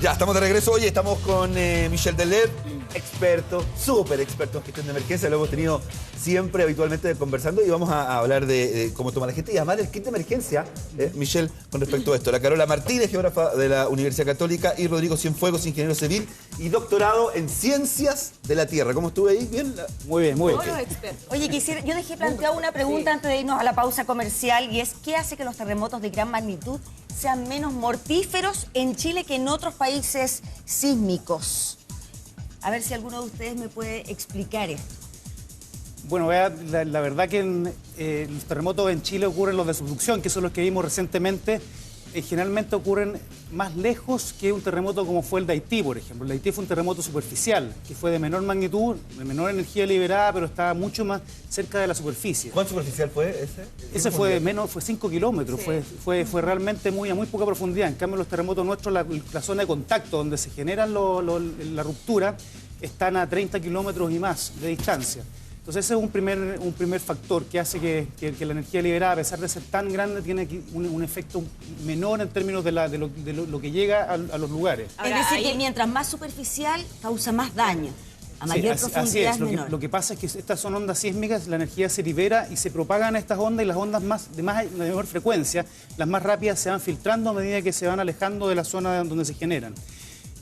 Ya, estamos de regreso. Hoy estamos con Michel Delet, experto, súper experto en gestión de emergencia. Lo hemos tenido siempre, habitualmente, conversando y vamos a hablar de cómo toma la gente y además del kit de emergencia, Michel, con respecto a esto. La Carola Martínez, geógrafa de la Universidad Católica, y Rodrigo Cienfuegos, ingeniero civil y doctorado en Ciencias de la Tierra. ¿Cómo estuve ahí? ¿Bien? Muy bien, muy bien. Todos los expertos. Oye, yo dejé planteada una pregunta antes de irnos a la pausa comercial y es, ¿qué hace que los terremotos de gran magnitud sean menos mortíferos en Chile que en otros países sísmicos? A ver si alguno de ustedes me puede explicar esto. Bueno, vea, la verdad que los terremotos en Chile ocurren los de subducción, que son los que vimos recientemente. Generalmente ocurren más lejos que un terremoto como fue el de Haití, por ejemplo. El de Haití fue un terremoto superficial, que fue de menor magnitud, de menor energía liberada, pero estaba mucho más cerca de la superficie. ¿Cuán superficial fue ese? Ese fue menos, fue 5 kilómetros, Sí. fue realmente a muy poca profundidad. En cambio, los terremotos nuestros, la zona de contacto donde se generan la ruptura, están a 30 kilómetros y más de distancia. Entonces ese es un primer factor que hace que la energía liberada, a pesar de ser tan grande, tiene un efecto menor en términos de lo que llega a los lugares. Ahora, es decir, que mientras más superficial, causa más daño. A mayor así profundidad es. es menor. Lo que pasa es que estas son ondas sísmicas, la energía se libera y se propagan estas ondas, y las ondas de mayor frecuencia, las más rápidas, se van filtrando a medida que se van alejando de la zona donde se generan.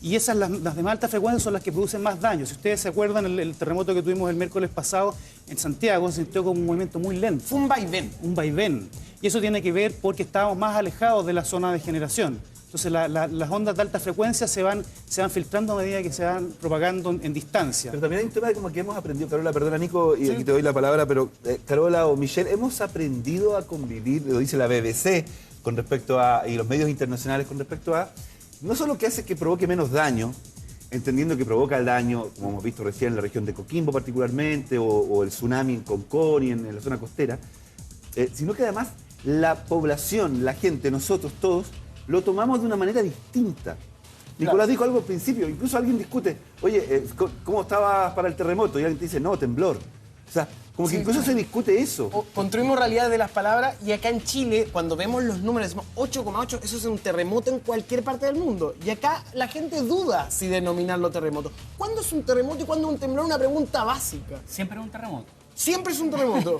Y esas, las de más alta frecuencia, son las que producen más daño. Si ustedes se acuerdan, el terremoto que tuvimos el miércoles pasado en Santiago se sintió como un movimiento muy lento. Fue un vaivén. Un vaivén. Y eso tiene que ver porque estábamos más alejados de la zona de generación. Entonces las ondas de alta frecuencia se van filtrando a medida que se van propagando en distancia. Pero también hay un tema de como que hemos aprendido, Carola, perdona Nico, y aquí te doy la palabra, pero Carola o Michelle, hemos aprendido a convivir, lo dice la BBC, con respecto a, y los medios internacionales con respecto a, no solo que hace que provoque menos daño, entendiendo que provoca el daño, como hemos visto recién en la región de Coquimbo particularmente, o el tsunami en Concón y en la zona costera, sino que además la población, la gente, nosotros todos, lo tomamos de una manera distinta. Nicolás dijo algo al principio, incluso alguien discute, oye, ¿cómo estabas para el terremoto? Y alguien te dice, no, temblor. O sea, como que incluso se discute eso. Construimos realidad de las palabras, y acá en Chile, cuando vemos los números, decimos 8,8, eso es un terremoto en cualquier parte del mundo. Y acá la gente duda si denominarlo terremoto. ¿Cuándo es un terremoto y cuándo es un temblor? Una pregunta básica. Siempre es un terremoto. Siempre es un terremoto.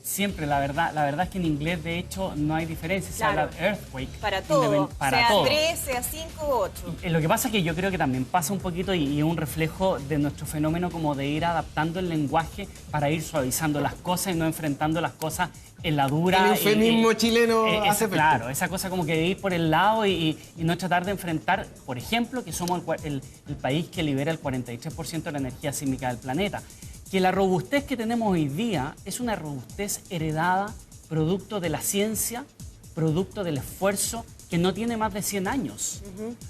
Siempre, la verdad es que en inglés, de hecho, no hay diferencia. Se Claro. habla de earthquake. Para todo, Para sea todo. 3, sea 5 o 8. Lo que pasa es que yo creo que también pasa un poquito y es un reflejo de nuestro fenómeno como de ir adaptando el lenguaje para ir suavizando las cosas y no enfrentando las cosas en la dura. El eufemismo chileno hace efecto. Claro, esa cosa como que de ir por el lado y no tratar de enfrentar, por ejemplo, que somos el país que libera el 43% de la energía sísmica del planeta. Que la robustez que tenemos hoy día es una robustez heredada, producto de la ciencia, producto del esfuerzo, que no tiene más de 100 años.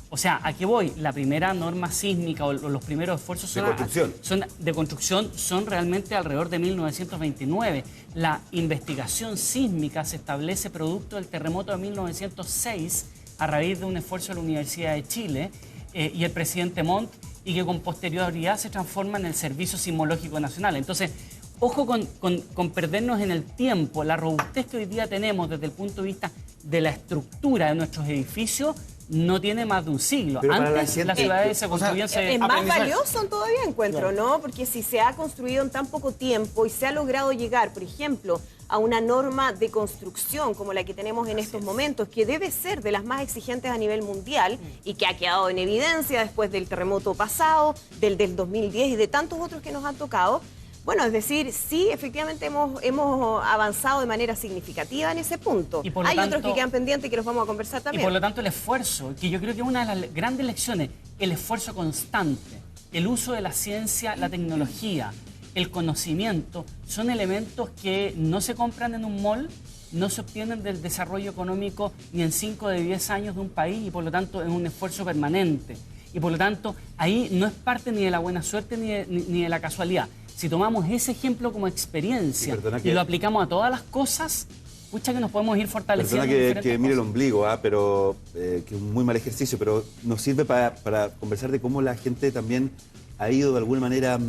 O sea, ¿a qué voy? La primera norma sísmica o los primeros esfuerzos de construcción son realmente alrededor de 1929. La investigación sísmica se establece producto del terremoto de 1906 a raíz de un esfuerzo de la Universidad de Chile y el presidente Montt, y que con posterioridad se transforma en el Servicio Sismológico Nacional. Entonces, ojo con perdernos en el tiempo. La robustez que hoy día tenemos desde el punto de vista de la estructura de nuestros edificios no tiene más de un siglo. Pero antes las ciudades se construían... Es más valioso todavía, encuentro, ¿no? Porque si se ha construido en tan poco tiempo y se ha logrado llegar, por ejemplo, a una norma de construcción como la que tenemos en estos momentos, que debe ser de las más exigentes a nivel mundial y que ha quedado en evidencia después del terremoto pasado, del 2010 y de tantos otros que nos han tocado. Bueno, es decir, sí, efectivamente hemos avanzado de manera significativa en ese punto. Hay otros que quedan pendientes y que los vamos a conversar también. Y por lo tanto el esfuerzo, que yo creo que es una de las grandes lecciones, el esfuerzo constante, el uso de la ciencia, la tecnología, el conocimiento, son elementos que no se compran en un mall, no se obtienen del desarrollo económico ni en 5 de 10 años de un país, y por lo tanto es un esfuerzo permanente. Y por lo tanto ahí no es parte ni de la buena suerte ni de la casualidad. Si tomamos ese ejemplo como experiencia y lo aplicamos a todas las cosas, pucha que nos podemos ir fortaleciendo. Perdona que mire el ombligo, pero que es un muy mal ejercicio, pero nos sirve para conversar de cómo la gente también ha ido de alguna manera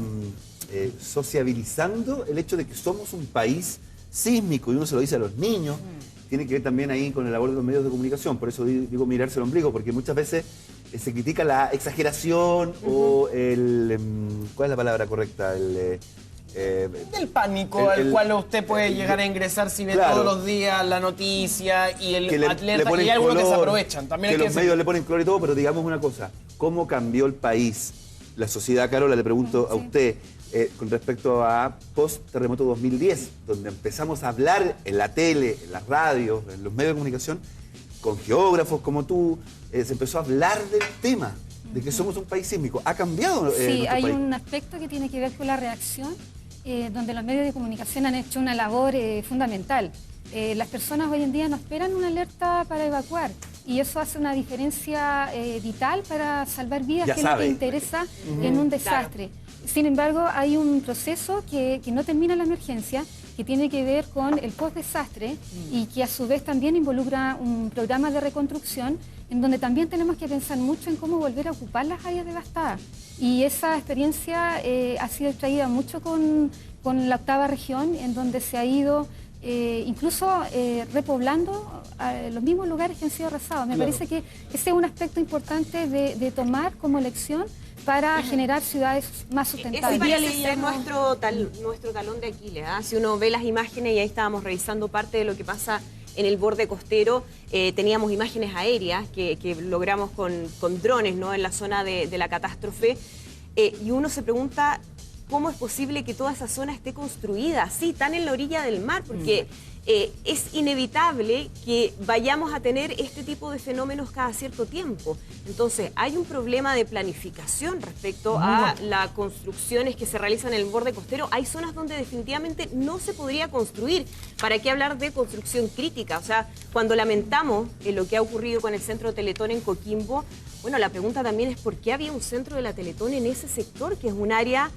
sociabilizando el hecho de que somos un país sísmico, y uno se lo dice a los niños. Tiene que ver también ahí con el labor de los medios de comunicación. Por eso digo mirarse el ombligo, porque muchas veces se critica la exageración o el... ¿Cuál es la palabra correcta? Del pánico al cual usted puede llegar a ingresar si ve claro, todos los días la noticia y el que le atleta, ponen y hay algunos que se color, aprovechan. También que hay que los decir. medios le ponen color y todo, pero digamos una cosa, ¿cómo cambió el país? La sociedad, Carola, le pregunto a usted, con respecto a post-terremoto 2010, donde empezamos a hablar en la tele, en las radios, en los medios de comunicación, con geógrafos como tú, se empezó a hablar del tema, de que somos un país sísmico. ¿Ha cambiado Sí, nuestro hay país? un aspecto que tiene que ver con la reacción, donde los medios de comunicación han hecho una labor fundamental. Las personas hoy en día no esperan una alerta para evacuar y eso hace una diferencia vital para salvar vidas, Ya que es lo sabe. que interesa en un desastre. Sin embargo, hay un proceso que no termina la emergencia, que tiene que ver con el post-desastre y que a su vez también involucra un programa de reconstrucción en donde también tenemos que pensar mucho en cómo volver a ocupar las áreas devastadas. Y esa experiencia ha sido traída mucho con la 8ª región, en donde se ha ido incluso repoblando los mismos lugares que han sido arrasados. Me parece que ese es un aspecto importante de tomar como lección para generar ciudades más sustentables. Ese parece ser nuestro talón de Aquiles, ¿ah? Si uno ve las imágenes, y ahí estábamos revisando parte de lo que pasa en el borde costero, teníamos imágenes aéreas que logramos con drones, ¿no?, en la zona de la catástrofe, y uno se pregunta cómo es posible que toda esa zona esté construida así, tan en la orilla del mar, porque es inevitable que vayamos a tener este tipo de fenómenos cada cierto tiempo. Entonces, hay un problema de planificación respecto a las construcciones que se realizan en el borde costero. Hay zonas donde definitivamente no se podría construir. ¿Para qué hablar de construcción crítica? O sea, cuando lamentamos lo que ha ocurrido con el centro de Teletón en Coquimbo, bueno, la pregunta también es por qué había un centro de la Teletón en ese sector, que es un área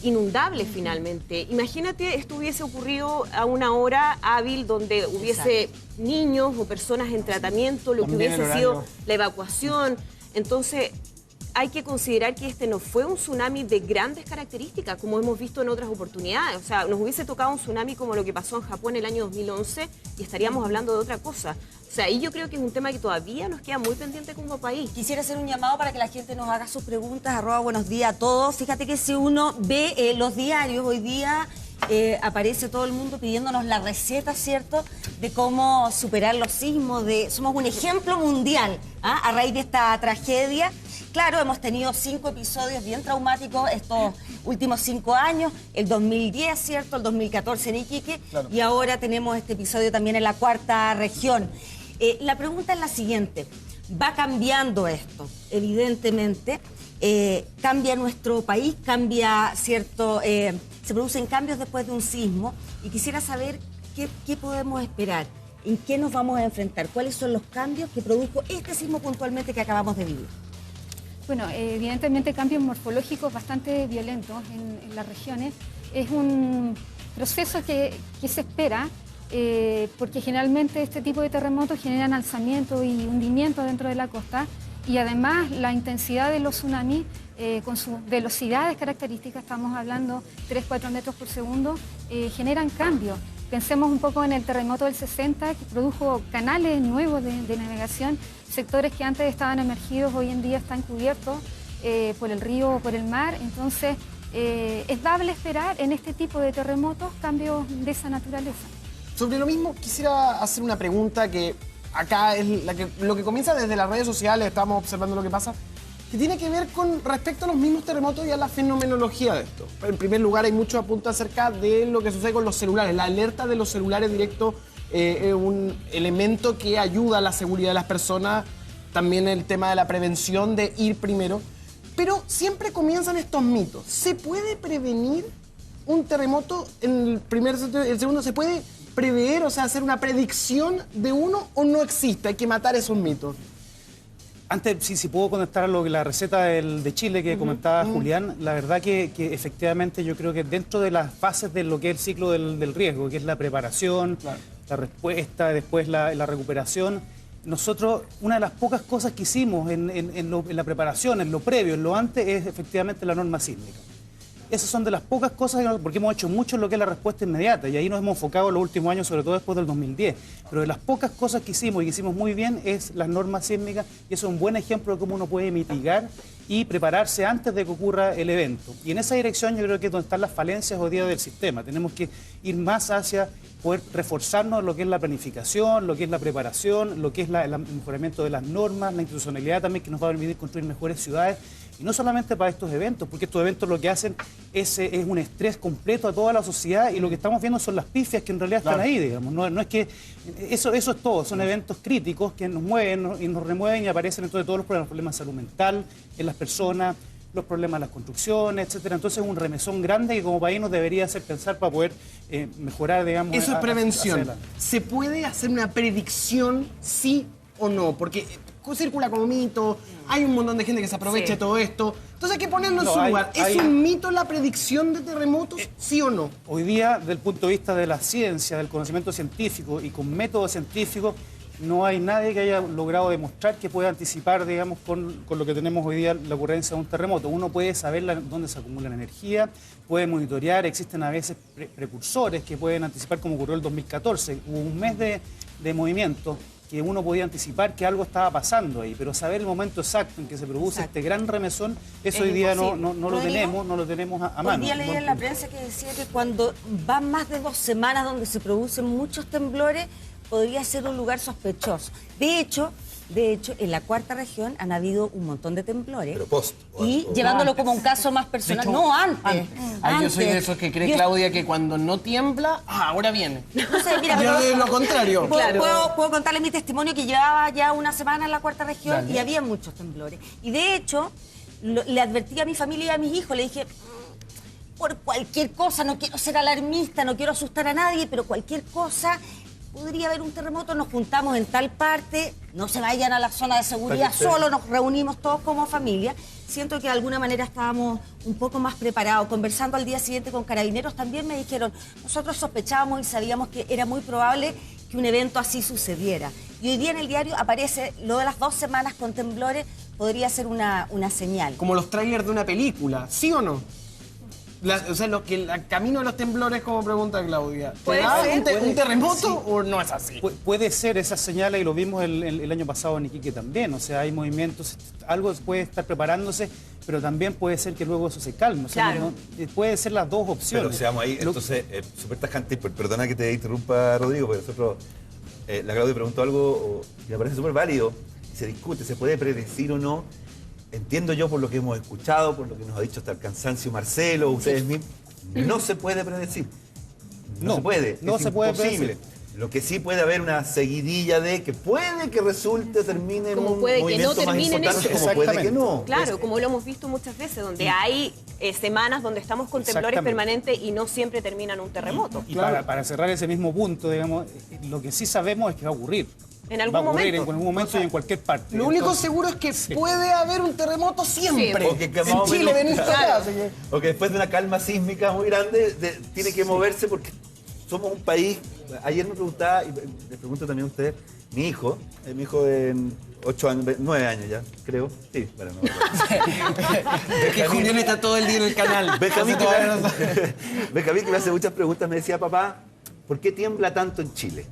inundable finalmente. Imagínate, esto hubiese ocurrido a una hora hábil donde hubiese niños o personas en tratamiento, lo que hubiese sido la evacuación. Entonces, hay que considerar que este no fue un tsunami de grandes características, como hemos visto en otras oportunidades. O sea, nos hubiese tocado un tsunami como lo que pasó en Japón el año 2011 y estaríamos hablando de otra cosa. O sea, y yo creo que es un tema que todavía nos queda muy pendiente como país. Quisiera hacer un llamado para que la gente nos haga sus preguntas, @buenos días a todos. Fíjate que si uno ve los diarios, hoy día aparece todo el mundo pidiéndonos la receta, ¿cierto?, de cómo superar los sismos. Somos un ejemplo mundial, ¿ah?, a raíz de esta tragedia. Claro, hemos tenido 5 episodios bien traumáticos estos últimos 5 años, el 2010, ¿cierto?, el 2014 en Iquique, y ahora tenemos este episodio también en la 4ª región. La pregunta es la siguiente: ¿va cambiando esto? Evidentemente, cambia nuestro país, cambia, ¿cierto?, se producen cambios después de un sismo, y quisiera saber qué podemos esperar, en qué nos vamos a enfrentar, cuáles son los cambios que produjo este sismo puntualmente que acabamos de vivir. Bueno, evidentemente cambios morfológicos bastante violentos en las regiones. Es un proceso que se espera, porque generalmente este tipo de terremotos generan alzamiento y hundimiento dentro de la costa, y además la intensidad de los tsunamis, con sus velocidades características, estamos hablando 3-4 metros por segundo, generan cambios. Pensemos un poco en el terremoto del 60, que produjo canales nuevos de navegación, sectores que antes estaban emergidos hoy en día están cubiertos por el río o por el mar. Entonces, es dable esperar en este tipo de terremotos cambios de esa naturaleza. Sobre lo mismo, quisiera hacer una pregunta que acá es lo que comienza desde las redes sociales, estamos observando lo que pasa, que tiene que ver con respecto a los mismos terremotos y a la fenomenología de esto. En primer lugar, hay muchos apuntes acerca de lo que sucede con los celulares. La alerta de los celulares directos es un elemento que ayuda a la seguridad de las personas, también el tema de la prevención, de ir primero. Pero siempre comienzan estos mitos. ¿Se puede prevenir un terremoto en el primer, el segundo? ¿Se puede prever, o sea, hacer una predicción de uno, o no existe? Hay que matar esos mitos. Antes, si puedo conectar a la receta de Chile que comentaba Julián, la verdad que efectivamente yo creo que dentro de las fases de lo que es el ciclo del riesgo, que es la preparación, la respuesta, después la recuperación, nosotros, una de las pocas cosas que hicimos en la preparación, en lo previo, en lo antes, es efectivamente la norma sísmica. esas son de las pocas cosas, porque hemos hecho mucho en lo que es la respuesta inmediata, y ahí nos hemos enfocado en los últimos años, sobre todo después del 2010. Pero de las pocas cosas que hicimos y que hicimos muy bien es las normas sísmicas, y eso es un buen ejemplo de cómo uno puede mitigar y prepararse antes de que ocurra el evento. Y en esa dirección yo creo que es donde están las falencias hoy día del sistema. Tenemos que ir más hacia poder reforzarnos en lo que es la planificación, lo que es la preparación, lo que es el mejoramiento de las normas, la institucionalidad también, que nos va a permitir construir mejores ciudades. Y no solamente para estos eventos, porque estos eventos lo que hacen es un estrés completo a toda la sociedad, y lo que estamos viendo son las pifias que en realidad están ahí, digamos. No es que eso es todo, son eventos críticos que nos mueven y nos remueven, y aparecen entonces todos los problemas de salud mental en las personas, los problemas de las construcciones, etcétera. Entonces es un remesón grande que como país nos debería hacer pensar para poder mejorar, digamos. Eso es prevención. ¿Se puede hacer una predicción sí o no? Porque circula como mito, hay un montón de gente que se aprovecha de todo esto. Entonces hay que ponerlo en su lugar. ¿Es un mito la predicción de terremotos, sí o no? Hoy día, desde el punto de vista de la ciencia, del conocimiento científico y con métodos científicos, no hay nadie que haya logrado demostrar que pueda anticipar, digamos, con lo que tenemos hoy día, la ocurrencia de un terremoto. Uno puede saber dónde se acumula la energía, puede monitorear, existen a veces precursores que pueden anticipar, como ocurrió el 2014. Hubo un mes de movimiento que uno podía anticipar que algo estaba pasando ahí, pero saber el momento exacto en que se produce este gran remesón, eso hoy día no lo tenemos a mano. Hoy día leí en la prensa que decía que cuando van más de 2 semanas donde se producen muchos temblores, podría ser un lugar sospechoso. De hecho, en la cuarta región han habido un montón de temblores. Pero post. Y llevándolo como un caso más personal. De hecho, no, antes. Yo soy de esos que cree, Claudia, que cuando no tiembla, ahora viene. No sé, mira, yo de lo contrario. Puedo contarles mi testimonio, que llevaba ya una semana en la cuarta región. Dale. Y había muchos temblores. Y de hecho, le advertí a mi familia y a mis hijos, le dije, por cualquier cosa, no quiero ser alarmista, no quiero asustar a nadie, pero cualquier cosa, podría haber un terremoto, nos juntamos en tal parte, no se vayan a la zona de seguridad, solo nos reunimos todos como familia. Siento que de alguna manera estábamos un poco más preparados. Conversando al día siguiente con carabineros también me dijeron, nosotros sospechábamos y sabíamos que era muy probable que un evento así sucediera. Y hoy día en el diario aparece lo de las 2 semanas con temblores, podría ser una señal. Como los trailers de una película, ¿sí o no? O sea, el camino de los temblores, como pregunta Claudia. ¿Puede ser un terremoto o no es así? Puede ser esa señal, y lo vimos el año pasado en Iquique también. O sea, hay movimientos, algo puede estar preparándose, pero también puede ser que luego eso se calme. O sea, Claro. puede ser las dos opciones. Pero seamos ahí, entonces, súper tajante, perdona que te interrumpa, Rodrigo, pero nosotros, la Claudia preguntó algo y me parece súper válido, y se discute, ¿se puede predecir o no? Entiendo yo, por lo que hemos escuchado, por lo que nos ha dicho hasta el cansancio Marcelo, ustedes mismos, no se puede predecir. No se puede, no es se puede imposible. predecir. Lo que sí puede haber una seguidilla de que puede que resulte, termine en Como un puede que movimiento no termine en más importante, eso. como puede que no. Claro, como lo hemos visto muchas veces, donde hay semanas donde estamos con temblores Exactamente. permanentes y no siempre terminan un terremoto. Y para cerrar ese mismo punto, digamos, lo que sí sabemos es que va a ocurrir. En algún va a ocurrir momento. en algún momento y en cualquier parte. Lo único Entonces, seguro es que puede haber un terremoto siempre. O que más En o Chile, menos- venís para acá, así que... O que después de una calma sísmica muy grande, tiene que moverse porque somos un país. Ayer me preguntaba, y le pregunto también a ustedes, mi hijo de 8 años, 9 años ya, creo. Sí, bueno, no. Es que Julián está todo el día en el canal. Benjamín, Hace todas las- Benjamín, que me hace muchas preguntas, me decía, papá, ¿por qué tiembla tanto en Chile?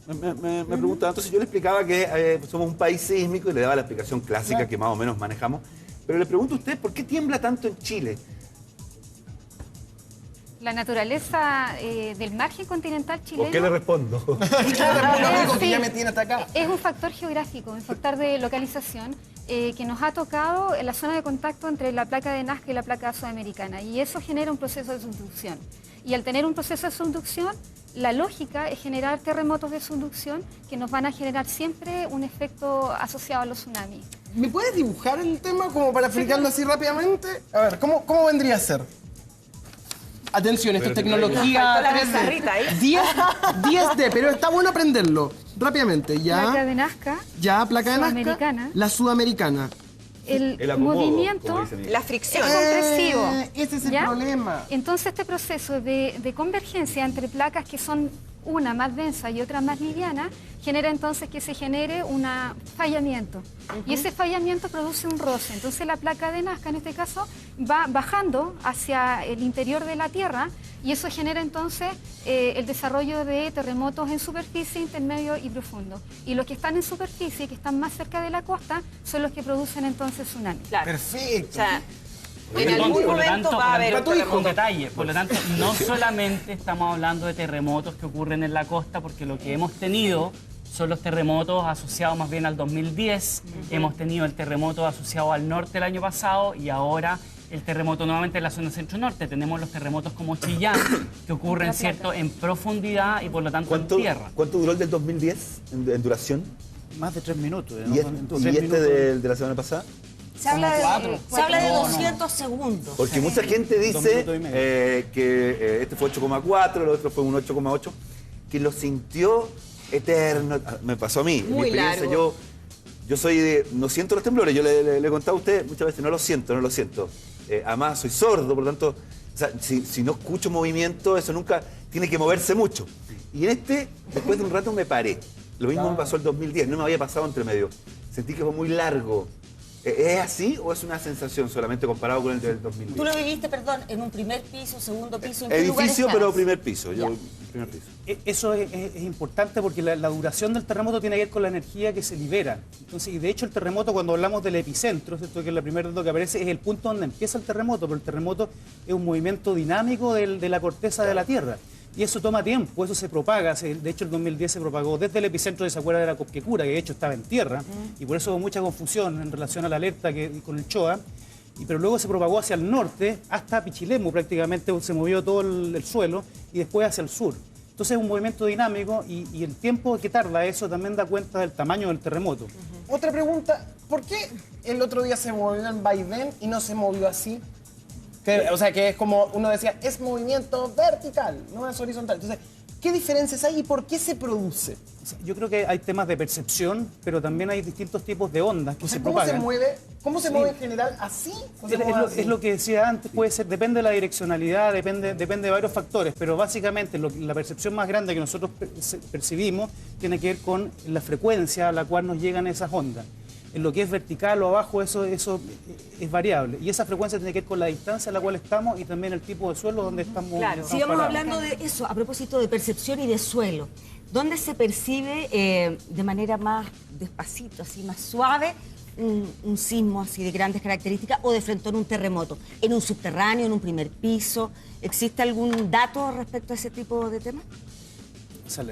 Me preguntaba, entonces yo le explicaba que somos un país sísmico y le daba la explicación clásica que más o menos manejamos. Pero le pregunto a usted, ¿por qué tiembla tanto en Chile? La naturaleza del margen continental chileno. ¿Por qué le respondo? Digo que Sí. ya me tiene hasta acá. Es un factor geográfico, un factor de localización que nos ha tocado en la zona de contacto entre la placa de Nazca y la placa sudamericana, y eso genera un proceso de subducción. Y al tener un proceso de subducción, la lógica es generar terremotos de subducción que nos van a generar siempre un efecto asociado a los tsunamis. ¿Me puedes dibujar el tema como para explicarlo así rápidamente? A ver, ¿cómo vendría a ser? Atención, esto es tecnología. Faltó la 3D. pizarrita ahí. 10D, pero está bueno aprenderlo. Rápidamente, ya. Placa de Nazca, Ya, placa de Nazca. Sudamericana. La sudamericana. el acomodo, movimiento como dicen ellos. La fricción. es compresivo. Ese es el ¿ya? problema. Entonces este proceso de convergencia entre placas que son una más densa y otra más liviana, genera entonces que se genere un fallamiento. Y ese fallamiento produce un roce. Entonces la placa de Nazca, en este caso, va bajando hacia el interior de la Tierra y eso genera entonces el desarrollo de terremotos en superficie, intermedio y profundo. Y los que están en superficie, que están más cerca de la costa, son los que producen entonces tsunamis. Claro. Perfecto. O sea, Por en lo algún tanto- momento va a haber un un terremoto. detalle. Por lo tanto, no solamente estamos hablando de terremotos que ocurren en la costa, porque lo que hemos tenido son los terremotos asociados más bien al 2010. Hemos tenido el terremoto asociado al norte el año pasado y ahora el terremoto nuevamente en la zona centro-norte. Tenemos los terremotos como Chillán, que ocurren, ¿cierto?, en profundidad y por lo tanto en tierra. ¿Cuánto duró el del 2010 en duración? Más de 3 minutos. ¿no? ¿Y, Entonces, y 3 este minutos. de la semana pasada? Se habla de, se habla de No, no. 200 segundos. Porque mucha gente 2 dice minutos y medio. que este fue 8,4, el otro fue un 8,8, que lo sintió eterno. Me pasó a mí. En mi Muy experiencia, largo. yo soy de... No siento los temblores, yo le he contado a usted muchas veces, no lo siento. Además, soy sordo, por lo tanto, o sea, si no escucho movimiento, eso nunca tiene que moverse mucho. Y en este, después de un rato me paré. Lo mismo me pasó el 2010, no me había pasado entre medio. Sentí que fue muy largo. ¿Es así o es una sensación solamente comparado con el del 2010? Tú lo viviste, perdón, en un primer piso, segundo piso. ¿En qué lugar Edificio, estabas? pero primer piso. Ya. Primer piso. Eso es importante porque la duración del terremoto tiene que ver con la energía que se libera. Entonces, y de hecho el terremoto, cuando hablamos del epicentro, ¿cierto?, que es el primer dato que aparece, es el punto donde empieza el terremoto, pero el terremoto es un movimiento dinámico de la corteza de la Tierra. Y eso toma tiempo, eso se propaga. De hecho, el 2010 se propagó desde el epicentro de Sacuara de la Copquecura, que de hecho estaba en tierra, y por eso hubo mucha confusión en relación a la alerta con el CHOA. Pero luego se propagó hacia el norte, hasta Pichilemu prácticamente, se movió todo el suelo, y después hacia el sur. Entonces es un movimiento dinámico y el tiempo que tarda eso también da cuenta del tamaño del terremoto. Otra pregunta, ¿por qué el otro día se movió en vaivén y no se movió así? O sea, que es como uno decía, es movimiento vertical, no es horizontal. Entonces, ¿qué diferencias hay y por qué se produce? Yo creo que hay temas de percepción, pero también hay distintos tipos de ondas que O sea, se ¿cómo propagan. se mueve? ¿Cómo se mueve en general? ¿Así? ¿O se mueve así? Es lo que decía antes, puede ser, depende de la direccionalidad, depende de varios factores, pero básicamente la percepción más grande que nosotros percibimos tiene que ver con la frecuencia a la cual nos llegan esas ondas. En lo que es vertical o abajo, eso es variable. Y esa frecuencia tiene que ver con la distancia a la cual estamos y también el tipo de suelo donde estamos. Claro. estamos Sigamos parados. hablando de eso, a propósito de percepción y de suelo. ¿Dónde se percibe de manera más despacito, así más suave, un sismo así de grandes características o de frente a un terremoto? ¿En un subterráneo, en un primer piso? ¿Existe algún dato respecto a ese tipo de temas? O sea,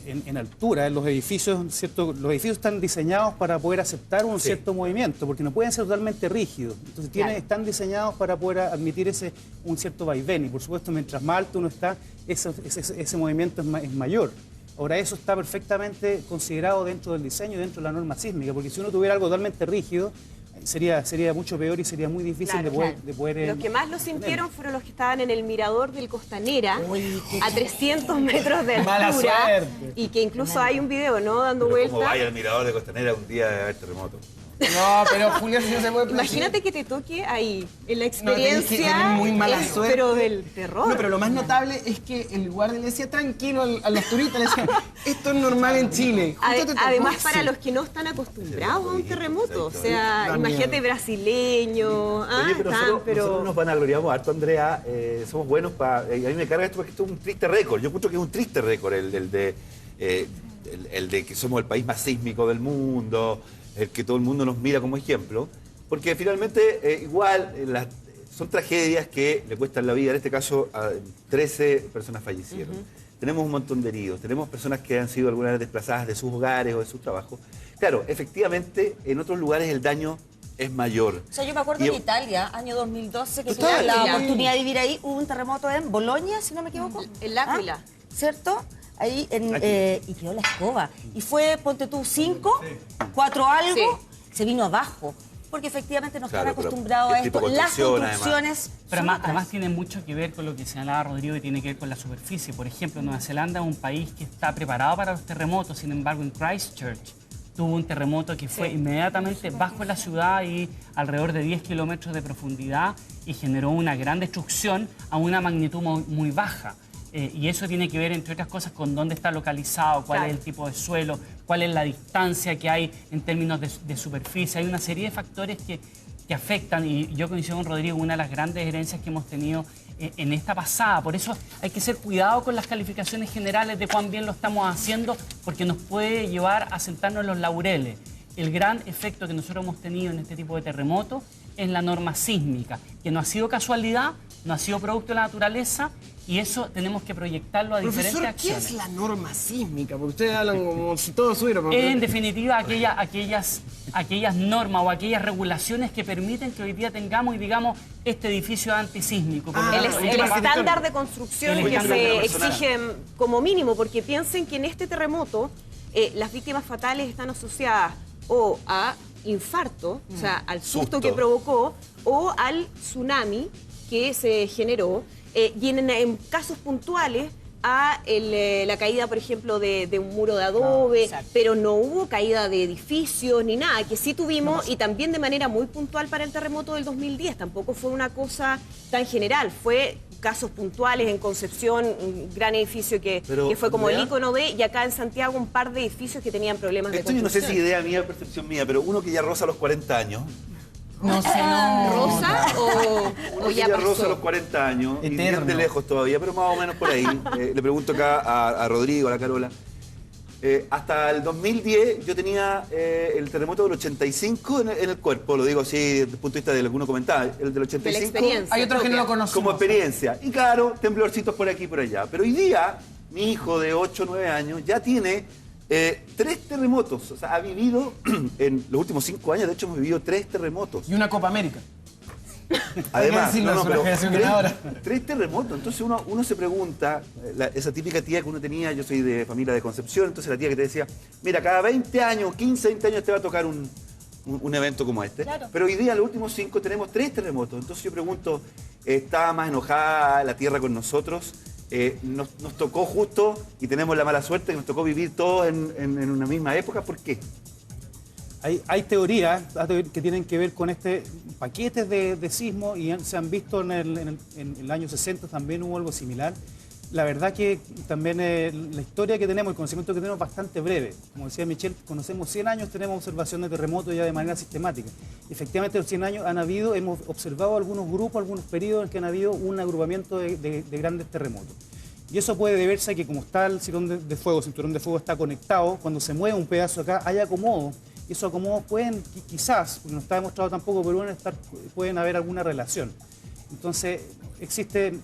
en altura, en los edificios, ¿cierto? Los edificios están diseñados para poder aceptar un cierto movimiento, porque no pueden ser totalmente rígidos. Entonces Claro. están diseñados para poder admitir un cierto vaivén. Y por supuesto, mientras más alto uno está, ese movimiento es mayor. Ahora, eso está perfectamente considerado dentro del diseño y dentro de la norma sísmica, porque si uno tuviera algo totalmente rígido, sería mucho peor y sería muy difícil Claro, de poder Los que más lo sintieron fueron los que estaban en el mirador del Costanera, a 300 metros de Mala altura. suerte. Y que incluso hay un video, ¿no?, dando Pero como vuelta. vaya al mirador de Costanera un día de haber terremoto. No, pero Julia, si no se puede Imagínate que te toque ahí, en la No, tenés que experiencia, tener muy mala suerte. pero del terror. No, pero lo más notable es que el guardia le decía tranquilo a los turistas, le decía, esto es normal en Chile. Justo te tocó Además, ese. para los que no están acostumbrados a un terremoto, o sea, Da imagínate miedo. brasileño, Oye, pero nosotros nos vanagloriamos harto, Andrea. Somos buenos para... a mí me carga esto porque esto es un triste récord. Yo encuentro que es un triste récord el de que somos el país más sísmico del mundo, el que todo el mundo nos mira como ejemplo, porque finalmente son tragedias que le cuestan la vida. En este caso, a 13 personas fallecieron. Tenemos un montón de heridos, tenemos personas que han sido alguna vez desplazadas de sus hogares o de sus trabajos. Claro, efectivamente, en otros lugares el daño es mayor. O sea, yo me acuerdo Y- en Italia, año 2012, que Total. tuve la L'Aquila. oportunidad de vivir ahí, hubo un terremoto en Bolonia, si no me equivoco. El L'Aquila. ¿Ah? ¿Cierto? Ahí y quedó la escoba. Y fue, ponte tú, 5, 4 algo, se vino abajo. Porque efectivamente no Claro, están pero acostumbrados a el tipo esto. de Las construcción, construcciones. Pero son además otras. tiene mucho que ver con lo que señalaba Rodrigo y tiene que ver con la superficie. Por ejemplo, Nueva Zelanda es un país que está preparado para los terremotos, sin embargo en Christchurch tuvo un terremoto que fue inmediatamente bajo la ciudad y alrededor de 10 kilómetros de profundidad y generó una gran destrucción a una magnitud muy baja. Y eso tiene que ver, entre otras cosas, con dónde está localizado, cuál es el tipo de suelo, cuál es la distancia que hay en términos de superficie. Hay una serie de factores que afectan, y yo coincido con Rodrigo, una de las grandes herencias que hemos tenido en esta pasada. Por eso hay que ser cuidado con las calificaciones generales de cuán bien lo estamos haciendo, porque nos puede llevar a sentarnos en los laureles. El gran efecto que nosotros hemos tenido en este tipo de terremotos es la norma sísmica, que no ha sido casualidad, no ha sido producto de la naturaleza, y eso tenemos que proyectarlo a diferentes acciones. ¿Qué es la norma sísmica? Porque ustedes hablan como si todo subiera. En definitiva, aquellas normas o aquellas regulaciones que permiten que hoy día tengamos y digamos este edificio es antisísmico. El estándar de construcción que se exige como mínimo, porque piensen que en este terremoto las víctimas fatales están asociadas o a infarto, o sea, al susto que provocó, o al tsunami que se generó, y en casos puntuales a la caída, por ejemplo, de un muro de adobe, pero no hubo caída de edificios ni nada, que sí tuvimos, y también de manera muy puntual para el terremoto del 2010, tampoco fue una cosa tan general, fue casos puntuales en Concepción, un gran edificio que fue como el ícono de, y acá en Santiago un par de edificios que tenían problemas de construcción. Yo no sé si idea mía o percepción mía, pero uno que ya roza los 40 años. No sé, ¿Rosa o ya pasó? Rosa a los 40 años, y bien de lejos todavía, pero más o menos por ahí. Le pregunto acá a Rodrigo, a la Carola. Hasta el 2010 yo tenía el terremoto del 85 en el cuerpo, lo digo así desde el punto de vista de lo que uno comentaba. El del 85 hay otros que no lo conocen. Como experiencia. Y claro, temblorcitos por aquí y por allá. Pero hoy día, mi hijo de 8 o 9 años ya tiene 3 terremotos. O sea, ha vivido en los últimos 5 años, de hecho hemos vivido 3 terremotos. Y una Copa América. Además, pero pero 3 terremotos. Entonces uno se pregunta, esa típica tía que uno tenía, yo soy de familia de Concepción, entonces la tía que te decía, mira, cada 20 años, 15, 20 años te va a tocar un evento como este. Claro. Pero hoy día, en los últimos 5, tenemos 3 terremotos. Entonces yo pregunto, ¿está más enojada la tierra con nosotros? Nos tocó justo, y tenemos la mala suerte, que nos tocó vivir todos en una misma época. ¿Por qué? Hay teorías que tienen que ver con paquetes de sismo, y se han visto en el año 60 también hubo algo similar. La verdad que también la historia que tenemos, el conocimiento que tenemos es bastante breve. Como decía Michelle, conocemos 100 años, tenemos observación de terremotos ya de manera sistemática. Efectivamente, los 100 años hemos observado algunos grupos, algunos periodos en que han habido un agrupamiento de grandes terremotos. Y eso puede deberse a que como está el cinturón de fuego está conectado, cuando se mueve un pedazo acá hay acomodo. Y esos acomodos pueden, quizás, porque no está demostrado tampoco, pero pueden haber alguna relación. Entonces, existen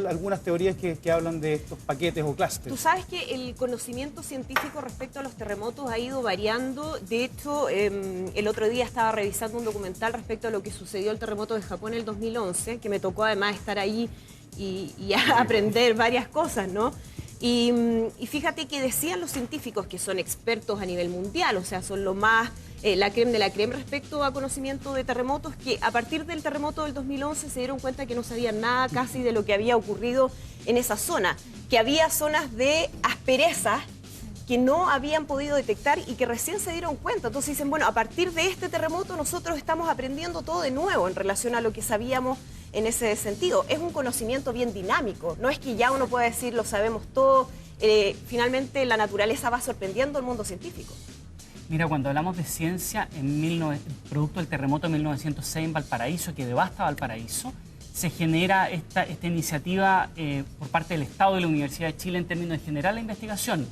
algunas teorías que hablan de estos paquetes o clústeres. Tú sabes que el conocimiento científico respecto a los terremotos ha ido variando. De hecho, el otro día estaba revisando un documental respecto a lo que sucedió el terremoto de Japón en el 2011, que me tocó además estar ahí y aprender varias cosas, ¿no? Y fíjate que decían los científicos, que son expertos a nivel mundial, o sea, son lo más, la creme de la creme respecto a conocimiento de terremotos, que a partir del terremoto del 2011 se dieron cuenta que no sabían nada casi de lo que había ocurrido en esa zona, que había zonas de asperezas que no habían podido detectar y que recién se dieron cuenta. Entonces dicen, bueno, a partir de este terremoto nosotros estamos aprendiendo todo de nuevo en relación a lo que sabíamos en ese sentido. Es un conocimiento bien dinámico, no es que ya uno pueda decir lo sabemos todo, finalmente la naturaleza va sorprendiendo al mundo científico. Mira, cuando hablamos de ciencia, producto del terremoto de 1906 en Valparaíso, que devasta Valparaíso, se genera esta iniciativa por parte del Estado y la Universidad de Chile en términos de generar la investigación.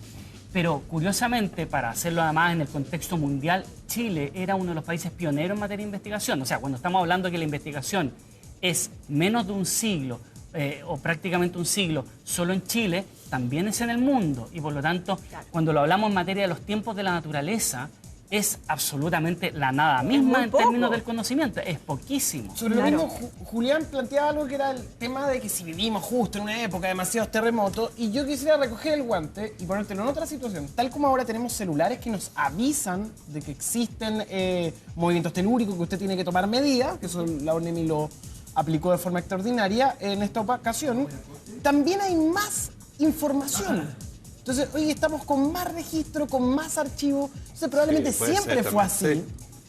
Pero curiosamente, para hacerlo además en el contexto mundial, Chile era uno de los países pioneros en materia de investigación. O sea, cuando estamos hablando de que la investigación es menos de un siglo o prácticamente un siglo solo en Chile, también es en el mundo. Y por lo tanto, cuando lo hablamos en materia de los tiempos de la naturaleza, es absolutamente la nada misma en términos del conocimiento. Es poquísimo. Sobre lo mismo, Julián planteaba algo que era el tema de que si vivimos justo en una época de demasiados terremotos, y yo quisiera recoger el guante y ponértelo en otra situación. Tal como ahora tenemos celulares que nos avisan de que existen movimientos telúricos, que usted tiene que tomar medidas, que eso la ONEMI lo aplicó de forma extraordinaria en esta ocasión, también hay más información. Entonces, hoy estamos con más registro, con más archivos. Entonces, probablemente siempre fue así.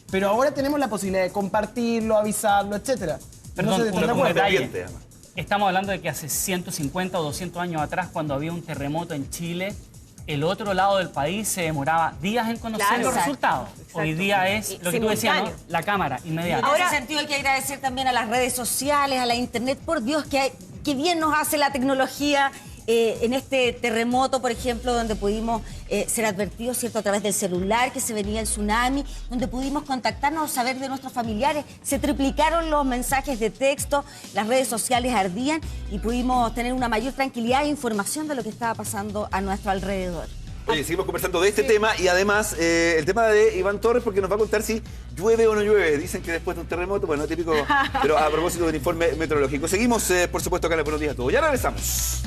Pero ahora tenemos la posibilidad de compartirlo, avisarlo, etc. Perdón, un detalle. Estamos hablando de que hace 150 o 200 años atrás, cuando había un terremoto en Chile, el otro lado del país se demoraba días en conocer Claro, los exacto. resultados. Exacto. Hoy día es lo que tú decías, ¿no? Simultáneo. La cámara, En inmediata. Ahora- ese sentido hay que agradecer también a las redes sociales, a la internet, por Dios, que bien nos hace la tecnología en este terremoto, por ejemplo, donde pudimos ser advertidos, ¿cierto?, a través del celular, que se venía el tsunami, donde pudimos contactarnos, saber de nuestros familiares. Se triplicaron los mensajes de texto, las redes sociales ardían y pudimos tener una mayor tranquilidad e información de lo que estaba pasando a nuestro alrededor. Oye, seguimos conversando de este tema y además el tema de Iván Torres, porque nos va a contar si llueve o no llueve. Dicen que después de un terremoto, bueno, típico, pero a propósito del informe meteorológico. Seguimos, por supuesto, acá en el Buenos Días a Todos. Ya regresamos.